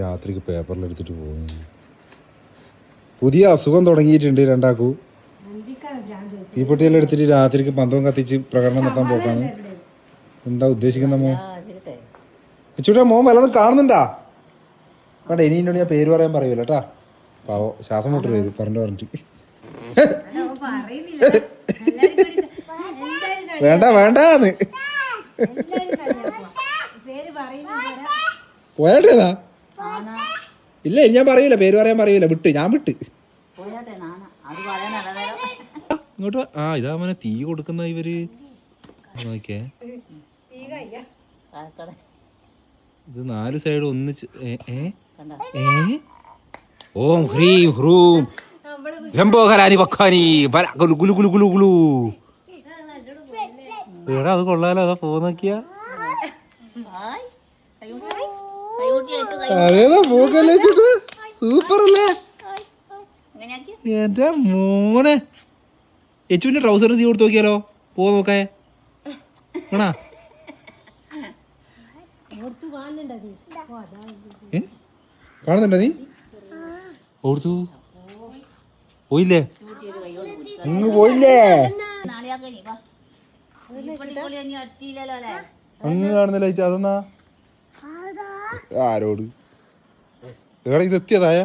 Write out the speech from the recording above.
രാത്രിക്ക് പേപ്പറിലെടുത്തിട്ട് പോകുന്നു. പുതിയ അസുഖം തുടങ്ങിയിട്ടുണ്ട് രണ്ടാക്കൂ. തീപ്പെട്ടിയെല്ലാം എടുത്തിട്ട് രാത്രിക്ക് പന്തവും കത്തിച്ച് പ്രകടനം നടത്താൻ പോക്കാണ്. എന്താ ഉദ്ദേശിക്കുന്ന മോ? ഇച്ചൂടെ മോൻ വല്ലതും കാണുന്നുണ്ടാ? വേണ്ട, ഇനി എന്നോട് ഞാൻ പേര് പറയാൻ പറയൂല കേട്ടാ. പാവോ ശ്വാസം മുട്ടൽ ചെയ്തു പറഞ്ഞിട്ട്. വേണ്ട വേണ്ടാന്ന് പോയാട്ടേന്നാ? ഇല്ല, ഞാൻ പറയൂല, പേര് പറയാൻ പറയൂല. ഞാൻ വിട്ട് ഇങ്ങോട്ട്. ഇതാ മോനെ തീ കൊടുക്കുന്ന ഇവര്. നോക്കിയേ, ഇത് 4 സൈഡ് ഒന്നിച്ച്. ഓം ഹ്രീം ഹ്രൂം ജംബോഹരാനി വക്കാനി ഗുലു ഗുലു ഗുലു ഗുലു ഗുലു. എടാ അത് കൊള്ളാലോ. അതാ പോ നോക്കിയാ. അതേതാ പോക്കല്ലേ ചുട്ട്. സൂപ്പർ അല്ലേ എന്റെ മോനെ. യച്ചുവിന്റെ ട്രൗസറിന് തീ കൊടുത്ത് നോക്കിയാലോ. പോ നോക്കേ. ആണാ കാണുന്നുണ്ടോ നീ? ഓർത്തു പോയില്ലേ? അങ്ങ് പോയില്ലേ? അങ്ങ് കാണുന്നില്ല. അതെന്നാ ആരോട്? എവിടെ ഇത് എത്തിയതായ?